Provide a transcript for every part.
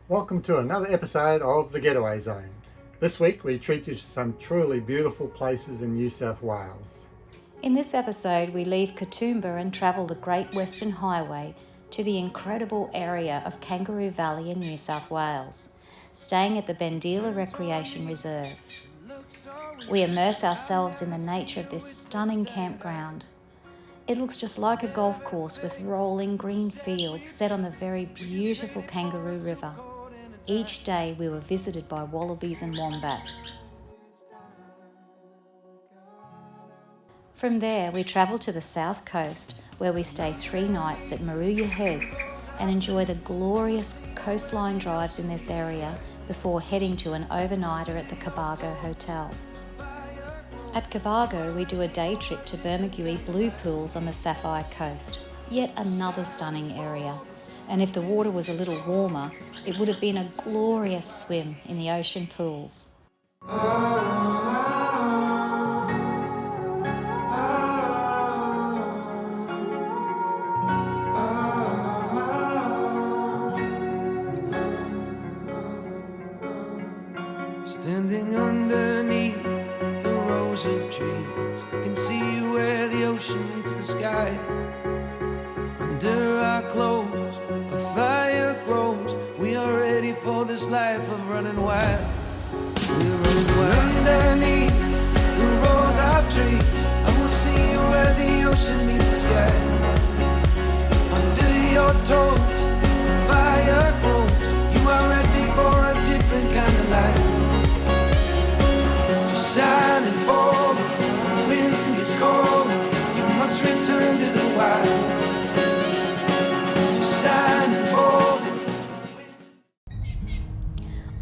Welcome to another episode of The Getaway Zone. This week we treat you to some truly beautiful places in New South Wales. In this episode, we leave Katoomba and travel the Great Western Highway to the incredible area of Kangaroo Valley in New South Wales, staying at the Bendeela Recreation Reserve. We immerse ourselves in the nature of this stunning campground. It looks just like a golf course with rolling green fields set on the very beautiful Kangaroo River. Each day we were visited by wallabies and wombats. From there, we travel to the south coast, where we stay 3 nights at Moruya Heads and enjoy the glorious coastline drives in this area before heading to an overnighter at the Cobargo Hotel. At Cobargo, we do a day trip to Bermagui Blue Pools on the Sapphire Coast, yet another stunning area. And if the water was a little warmer, it would have been a glorious swim in the ocean pools. Standing underneath the rows of trees, I can see where the ocean meets the sky. Under our clothes, a fire grows. We are ready for this life of running wild. We're running wild. Underneath the rows of trees, I will see where the ocean meets the sky. Under your toes, the fire grows. You are ready for a different kind of life. Shining forward, the wind is cold. You must return to the wild. Shining forward.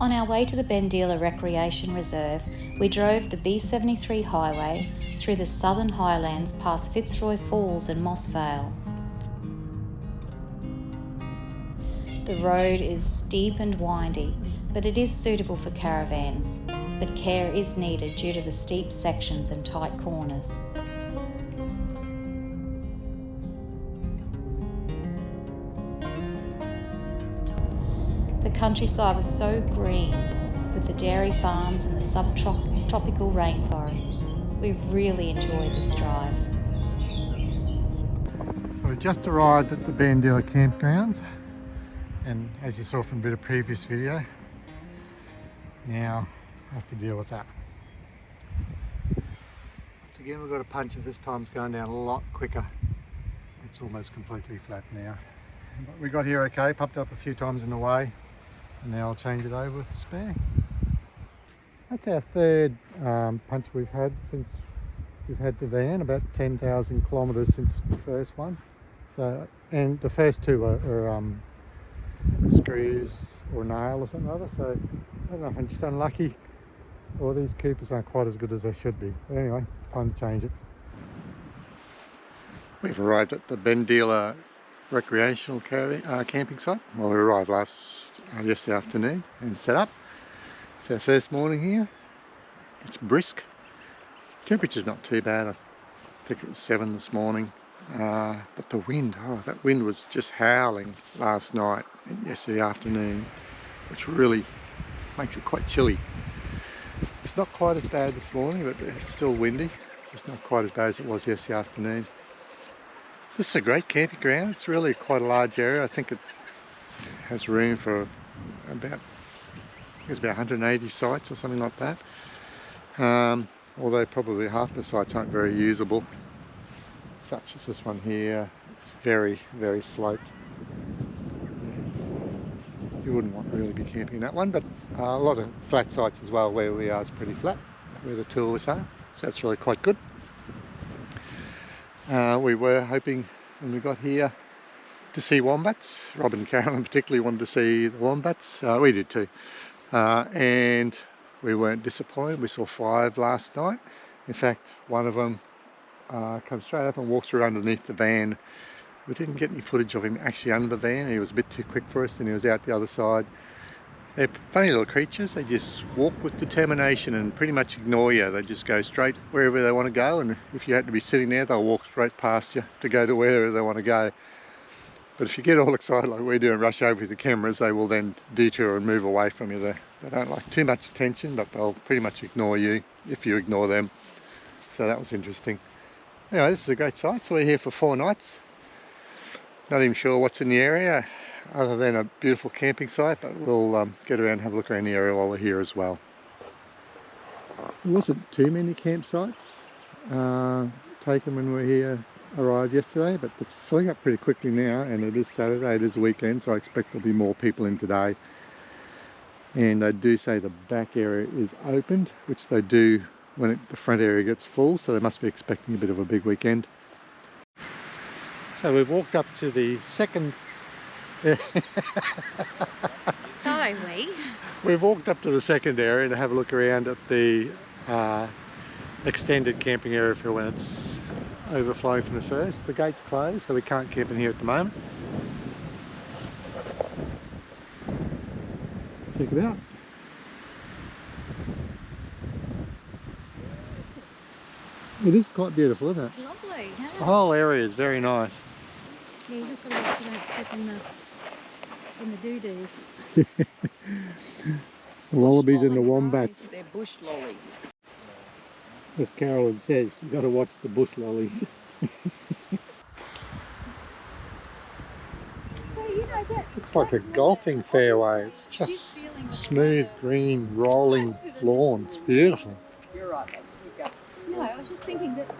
On our way to the Bendeela Recreation Reserve, we drove the B73 highway through the southern highlands past Fitzroy Falls and Moss Vale. The road is steep and windy, but it is suitable for caravans, but care is needed due to the steep sections and tight corners. The countryside was so green, with the dairy farms and the subtropical rainforests. We've really enjoyed this drive. So we just arrived at the Bendeela campgrounds, and as you saw from a bit of previous video, now I have to deal with that. Once again, we've got a puncher. This time it's going down a lot quicker. It's almost completely flat now. But we got here okay, popped up a few times in the way, and now I'll change it over with the spare. That's our third punch we've had since we've had the van, about 10,000 kilometres since the first one. So, and the first two are screws or nail or something or other. So I don't know if I'm just unlucky, or these Coopers aren't quite as good as they should be. But anyway, time to change it. We've arrived at the Bendeela recreational camping site. Well, we arrived yesterday afternoon and set up. It's our first morning here. It's brisk. Temperature's not too bad. I think it was 7 this morning. But the wind, that wind was just howling last night and yesterday afternoon, which really makes it quite chilly. It's not quite as bad this morning, but it's still windy. It's not quite as bad as it was yesterday afternoon. This is a great camping ground. It's really quite a large area. I think it has room for about 180 sites or something like that. Although probably half the sites aren't very usable, such as this one here. It's very, very sloped. You wouldn't want to really be camping in that one, but a lot of flat sites as well. Where we are is pretty flat, where the tourists are, so that's really quite good. We were hoping when we got here to see wombats. Rob and Carolyn particularly wanted to see the wombats. We did too. And we weren't disappointed. We saw 5 last night. In fact, one of them comes straight up and walks through underneath the van. We didn't get any footage of him actually under the van. He was a bit too quick for us, and he was out the other side. They're funny little creatures. They just walk with determination and pretty much ignore you. They just go straight wherever they want to go, and if you had to be sitting there, they'll walk straight past you to go to wherever they want to go. But if you get all excited like we do and rush over with the cameras, they will then detour and move away from you. They don't like too much attention, but they'll pretty much ignore you if you ignore them. So that was interesting. Anyway, this is a great site. So we're here for 4 nights. Not even sure what's in the area other than a beautiful camping site, but we'll get around and have a look around the area while we're here as well. There wasn't too many campsites taken when we were here, arrived yesterday, but it's filling up pretty quickly now, and it is Saturday, it is a weekend, so I expect there'll be more people in today. And they do say the back area is opened, which they do when the front area gets full, so they must be expecting a bit of a big weekend. So we've walked up to the second We've walked up to the second area to have a look around at the extended camping area for when it's overflowing from the first. The gate's closed, so we can't camp in here at the moment. Check it out. It is quite beautiful, isn't it? It's lovely. Yeah. The whole area is very nice. Yeah, you just got to make sure you don't step in the doo-doos. The wallabies and the wombats. They're bush lollies. As Carolyn says, you've got to watch the bush lollies. Looks like a golfing fairway. It's just smooth, green, rolling lawn. It's beautiful. You're right, mate. You go. No, I was just thinking that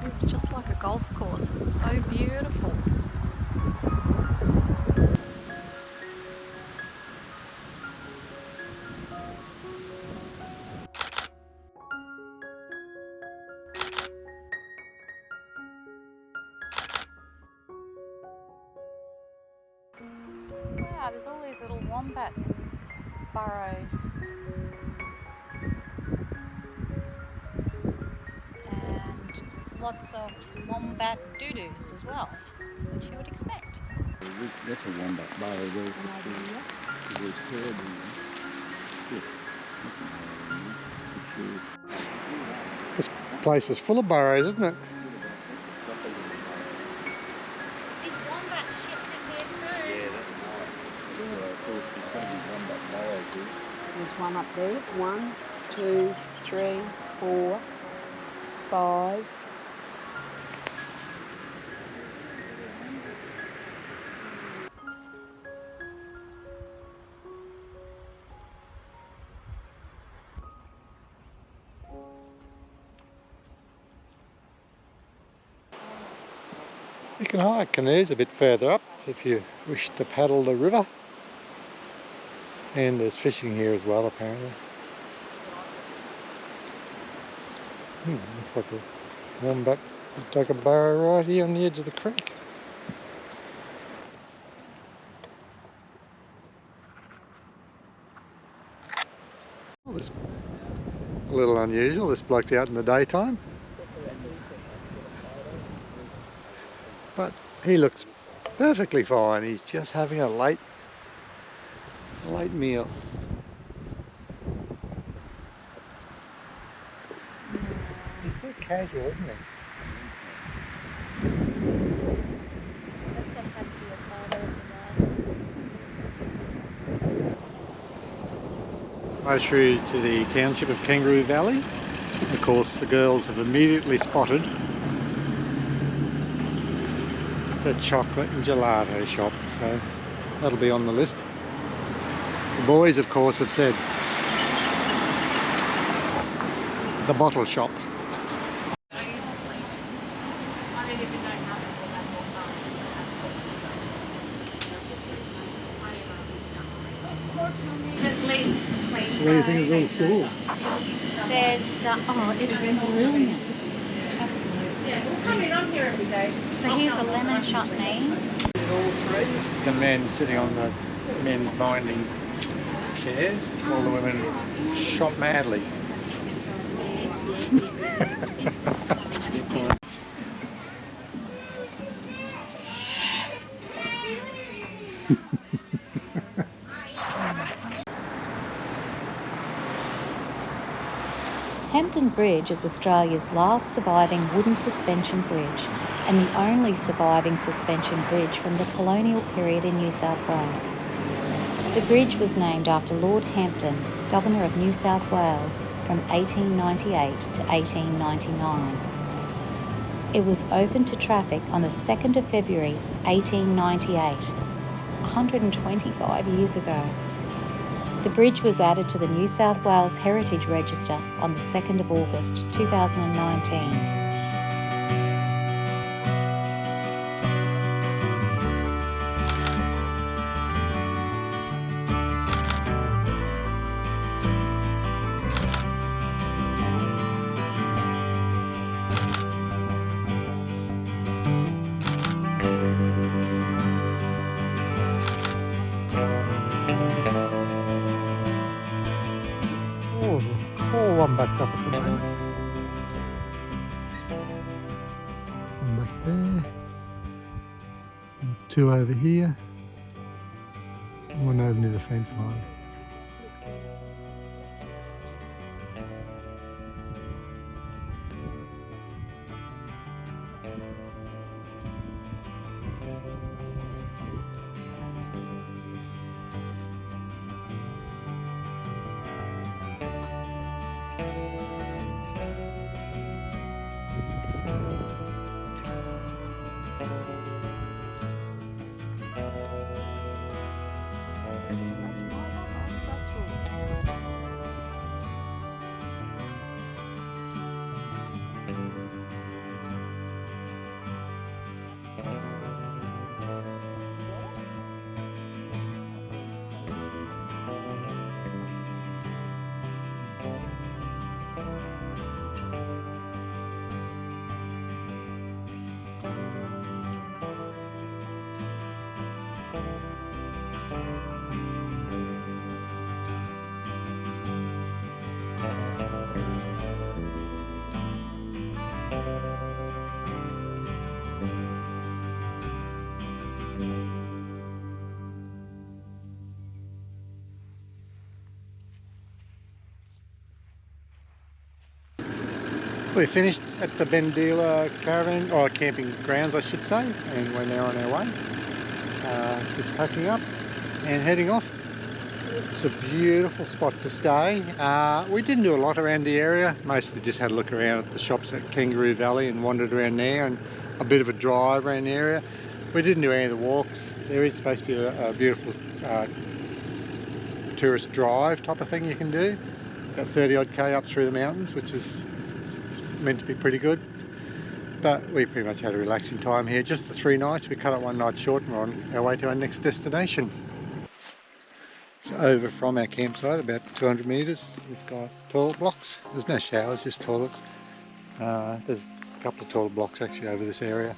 it's just like a golf course. It's so beautiful. Wow, there's all these little wombat burrows. And lots of wombat doo-doos as well, which you would expect. That's a wombat burrow there. It was terrible. This place is full of burrows, isn't it? Big wombat shits in here too. Yeah, that's nice. There's going to be wombat burrows there. There's one up there. 1, 2, 3, 4, 5. You can hire canoes a bit further up if you wish to paddle the river. And there's fishing here as well, apparently. Looks like a wombat dug a burrow right here on the edge of the creek. Well, it's a little unusual, this bloke's out in the daytime. But he looks perfectly fine. He's just having a late meal. He's so casual, isn't he? That's going to have to be a photo of the day. Right through to the township of Kangaroo Valley. Of course, the girls have immediately spotted the chocolate and gelato shop, so that'll be on the list. The boys, of course, have said the bottle shop. So what do you think of the school? There's, it's brilliant. It's absolutely. Yeah, we'll come in. I'm here every day. So here's a lemon chutney. This is the men sitting on the men's binding chairs. All the women shop madly. Hampton Bridge is Australia's last surviving wooden suspension bridge and the only surviving suspension bridge from the colonial period in New South Wales. The bridge was named after Lord Hampton, Governor of New South Wales from 1898 to 1899. It was open to traffic on the 2nd of February 1898, 125 years ago. The bridge was added to the New South Wales Heritage Register on the 2nd of August 2019. Oh, wombats up at the moment. One back there. And two over here. One over near the fence line. We finished at the Bendeela caravan, or camping grounds I should say, and we're now on our way. Just packing up and heading off. It's a beautiful spot to stay. We didn't do a lot around the area, mostly just had a look around at the shops at Kangaroo Valley and wandered around there, and a bit of a drive around the area. We didn't do any of the walks. There is supposed to be a beautiful tourist drive type of thing you can do, about 30 odd K up through the mountains, which is meant to be pretty good. But we pretty much had a relaxing time here. Just the 3 nights. We cut it one night short and we're on our way to our next destination. It's over from our campsite, about 200 metres. We've got toilet blocks. There's no showers, just toilets. There's a couple of toilet blocks actually over this area,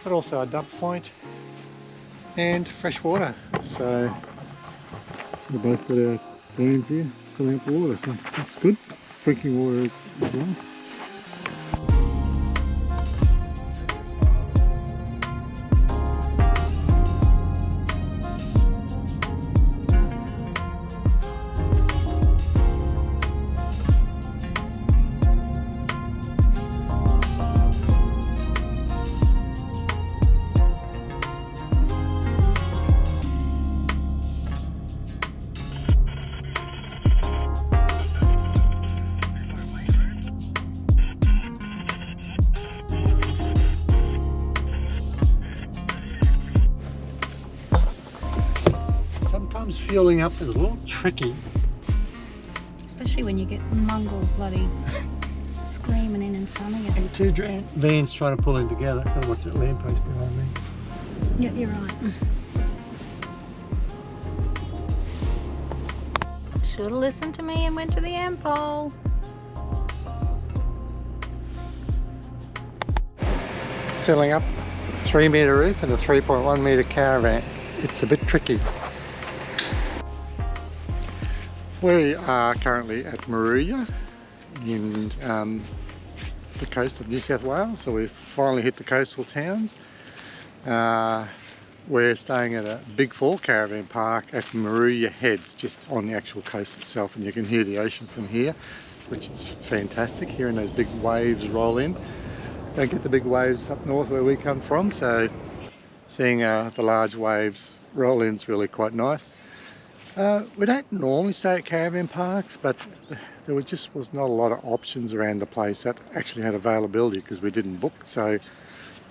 but also a dump point and fresh water. So we've both got our vans here filling up the water, so that's good. Drinking water as well. Fueling up is a little tricky, Especially when you get mongrels bloody screaming in front of you. and two vans trying to pull in together. Gotta watch that lamppost behind me. Yep, you're right. Should have listened to me and went to the Ampole. Filling up a 3 metre roof and a 3.1 metre caravan. It's a bit tricky. We are currently at Moruya in the coast of New South Wales, so we've finally hit the coastal towns. We're staying at a Big 4 caravan park at Moruya Heads, just on the actual coast itself, and you can hear the ocean from here. which is fantastic. Hearing those big waves roll in. Don't get the big waves up north where we come from, so seeing the large waves roll in is really quite nice. We don't normally stay at caravan parks, but there was not a lot of options around the place that actually had availability because we didn't book, so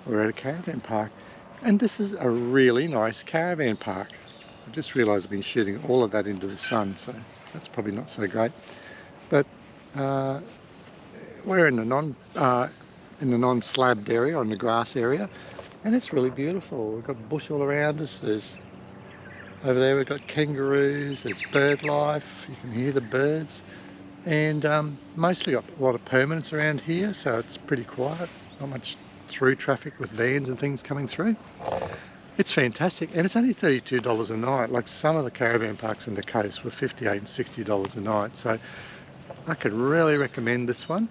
we're at a caravan park. And this is a really nice caravan park. I just realised I've been shooting all of that into the sun, so that's probably not so great. But we're in the non-slabbed area, on the grass area, and it's really beautiful. We've got bush all around us. There's over there we've got kangaroos. There's bird life. You can hear the birds, and mostly got a lot of permanents around here, so it's pretty quiet. Not much through traffic with vans and things coming through. It's fantastic, and it's only $32 a night. Like some of the caravan parks on the coast were $58 and $60 a night, so I could really recommend this one.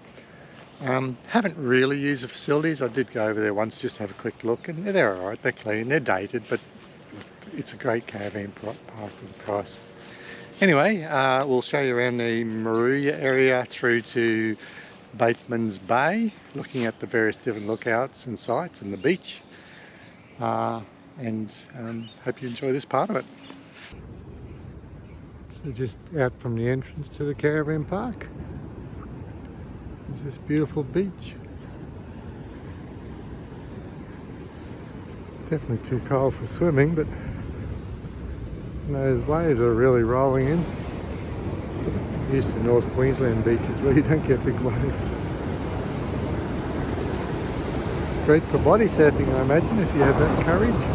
Haven't really used the facilities. I did go over there once just to have a quick look, and they're alright. They're clean, they're dated, but it's a great caravan park for the price. Anyway, we'll show you around the Moruya area through to Batemans Bay, looking at the various different lookouts and sites and the beach, and hope you enjoy this part of it. So just out from the entrance to the caravan park is this beautiful beach. Definitely too cold for swimming, but those waves are really rolling in. Used to North Queensland beaches where you don't get big waves. Great for body surfing, I imagine, if you have that courage.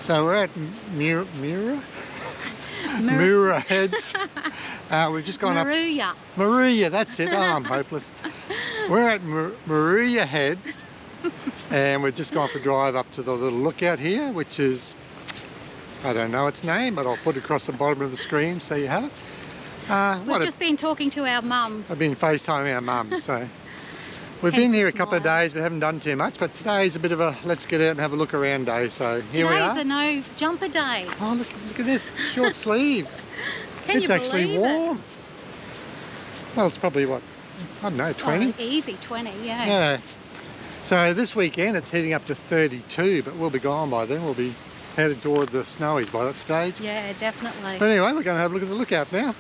So we're at Moruya Heads. We've just gone Moruya. Moruya, that's it. Oh, I'm hopeless. We're at Moruya Heads, and we've just gone for a drive up to the little lookout here, which is, I don't know its name, but I'll put it across the bottom of the screen so you have it. We've just been talking to our mums. I've been FaceTiming our mums, so we've been here a couple of days, but haven't done too much. But today's a bit of a let's get out and have a look around day. So here we are. Today's a no jumper day. Oh, look at this, short sleeves. It's actually warm. Well, it's probably what, I don't know, 20? Oh, easy 20, yeah. Yeah. So this weekend it's heading up to 32, but we'll be gone by then. We'll be headed toward the snowies by that stage. Yeah, definitely. But anyway, we're going to have a look at the lookout now.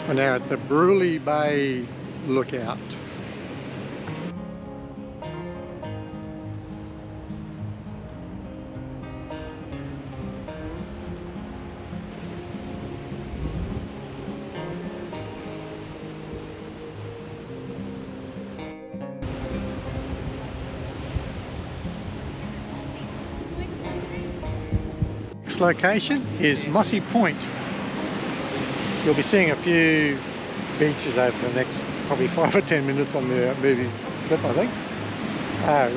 We're now at the Bendeela Bay lookout. Next location is Mossy Point. You'll be seeing a few beaches over the next probably 5 or 10 minutes on the movie clip, I think.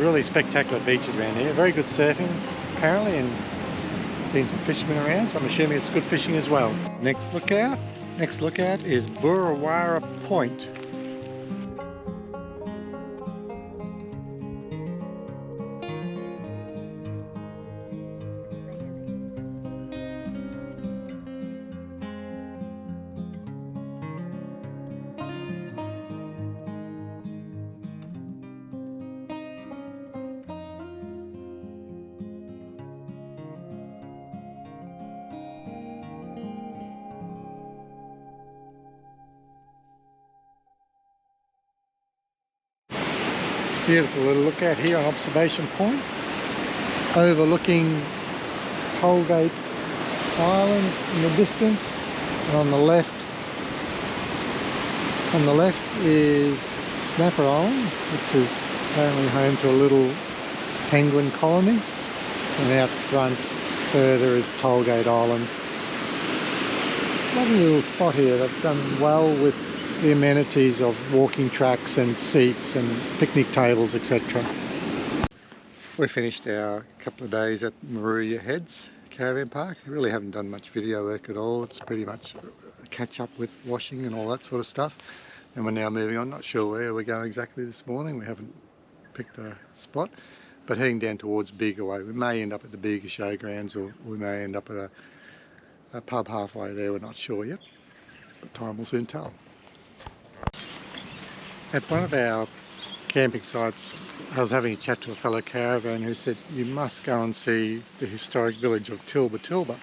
Really spectacular beaches around here. Very good surfing apparently, and seen some fishermen around, so I'm assuming it's good fishing as well. Next lookout is Moruya Point. Beautiful little lookout here on Observation Point, overlooking Tollgate Island in the distance. And on the left is Snapper Island, which is apparently home to a little penguin colony. And out front further is Tollgate Island. Lovely little spot here. They've done well with the amenities of walking tracks and seats and picnic tables, etc. We finished our couple of days at Moruya Heads Caravan Park. We really haven't done much video work at all. It's pretty much a catch up with washing and all that sort of stuff. And we're now moving on. Not sure where we're going exactly this morning. We haven't picked a spot, but heading down towards Bega Way. We may end up at the Bega Showgrounds, or we may end up at a pub halfway there. We're not sure yet, but time will soon tell. At one of our camping sites, I was having a chat to a fellow caravan who said you must go and see the historic village of Tilba Tilba.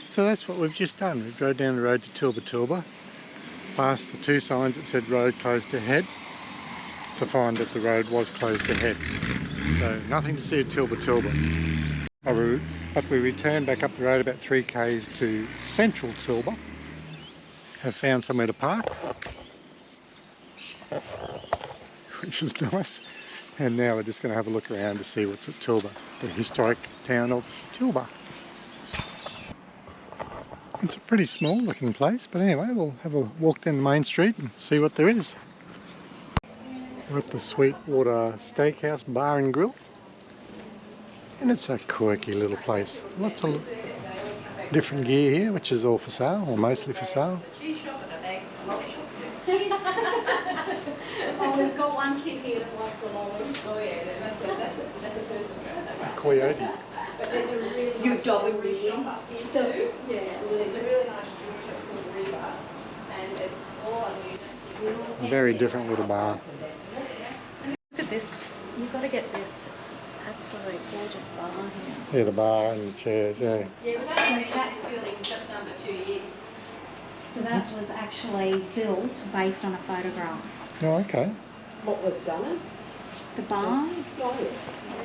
So that's what we've just done. We drove down the road to Tilba Tilba, past the two signs that said road closed ahead, to find that the road was closed ahead. So nothing to see at Tilba Tilba. But we returned back up the road about 3 k's to central Tilba. Have found somewhere to park, which is nice. And now we're just going to have a look around to see what's at Tilba, the historic town of Tilba. It's a pretty small looking place, but anyway, we'll have a walk down the main street and see what there is. We're at the Sweetwater Steakhouse Bar and Grill. And it's a quirky little place. Lots of different gear here, which is all for sale, or mostly for sale. Oh, we've got one kid here that likes the lollies. Oh yeah, that's a personal trend. A coyote. But there's a really You nice dog jewellery shop up here Just, too. yeah, There's a really nice jewellery shop called the River, and it's all unusual. A very different little bar. look at this. You've got to get this absolute gorgeous bar here. Yeah, the bar and the chairs, yeah. Yeah, we've only been in this building just under 2 years. So that was actually built based on a photograph. Oh, okay. What was done? The bar, Oh, yeah.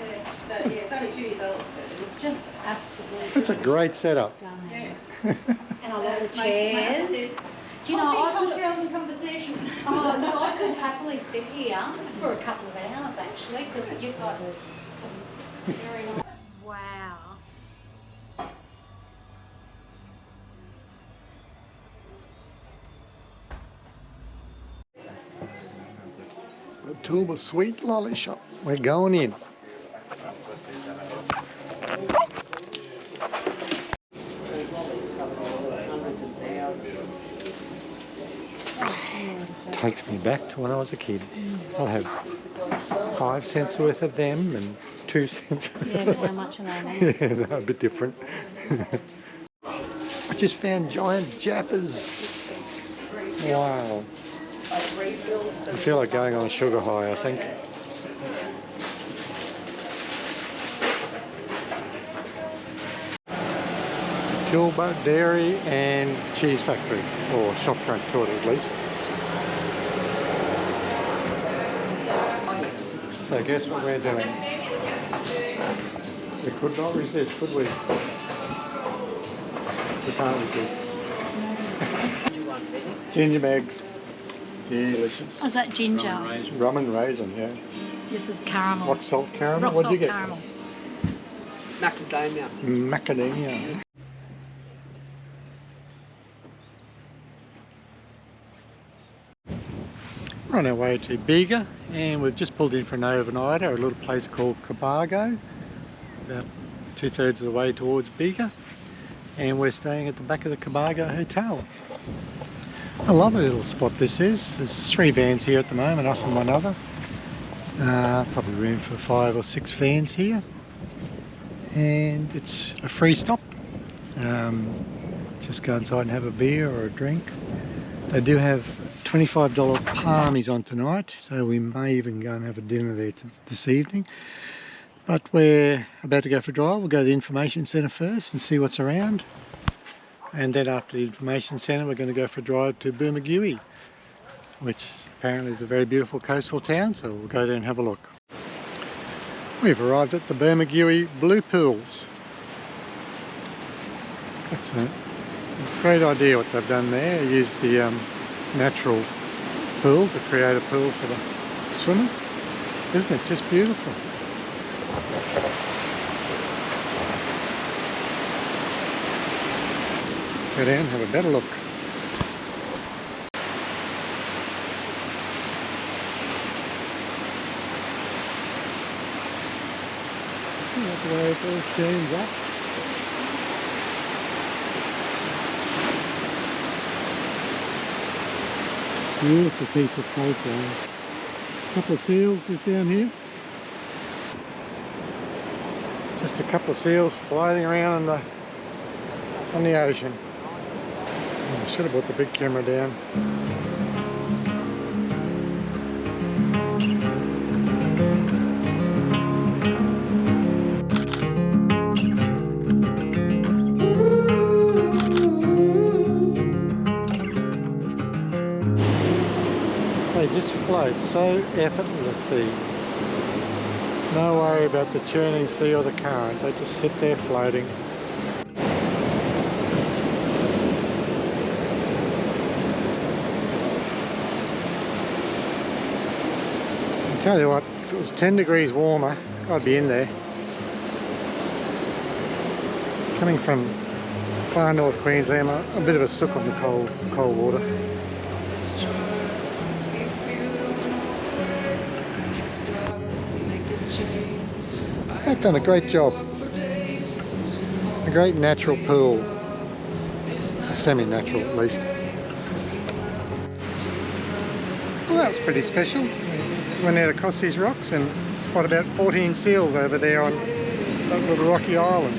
Yeah, so yeah, it's only 2 years old. But it's just absolutely That's a great setup. stunning. Yeah. And I love the My chairs. husband says, Do you know, I could, cocktails and conversation. oh, no, I could happily sit here for a couple of hours actually, because you've got some very nice. Wow. The Tilba Sweet Lolly Shop. We're going in. Takes me back to when I was a kid. I'll have 5 cents worth of them and 2 cents. Yeah, but how much are they now? Yeah, they're a bit different. I just found giant Jaffas. Wow. I feel like going on a sugar high, I think. Tilba Dairy and Cheese Factory, or shopfront tour at least. So guess what we're doing? We could not resist, could we? We can't resist. Ginger eggs. Delicious. Oh, is that ginger? Rum and raisin, yeah. This is caramel. Rock salt caramel. Rock What'd you salt get? caramel. Macadamia. Macadamia. We're on our way to Bega, and we've just pulled in for an overnighter at a little place called Cobargo, about 2/3 of the way towards Bega, and we're staying at the back of the Cobargo Hotel. A lovely little spot this is. There's 3 vans here at the moment, us and one other. Probably room for 5 or 6 vans here, and it's a free stop. Just go inside and have a beer or a drink. They do have $25 palmies on tonight, so we may even go and have a dinner there this evening. But we're about to go for a drive. We'll go to the information centre first and see what's around. And then after the information centre, we're going to go for a drive to Boomagui, which apparently is a very beautiful coastal town, so we'll go there and have a look. We've arrived at the Boomagui Blue Pools. That's a great idea what they've done there. Use the natural pool to create a pool for the swimmers. Isn't it just beautiful? Go down and have a better look. See that way it all shines up. Beautiful piece of coastline. A couple of seals just down here. Just a couple of seals floating around on the ocean. I should have brought the big camera down. They just float so effortlessly. No worry about the churning sea or the current, they just sit there floating. I'll tell you what, if it was 10 degrees warmer, I'd be in there. Coming from far north Queensland, I'm a bit of a sook on the cold water. They've done a great job. A great natural pool. Semi-natural at least. Well, that was pretty special. Went out across these rocks and spotted about 14 seals over there on that little rocky island.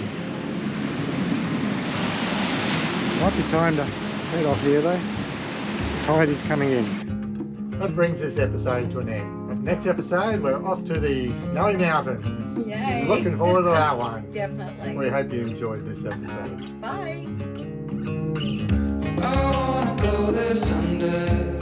Might be time to head off here though. The tide is coming in. That brings this episode to an end. But next episode, we're off to the Snowy Mountains. Yay. Looking forward to that one. Definitely. We hope you enjoyed this episode. Bye. I wanna go this under.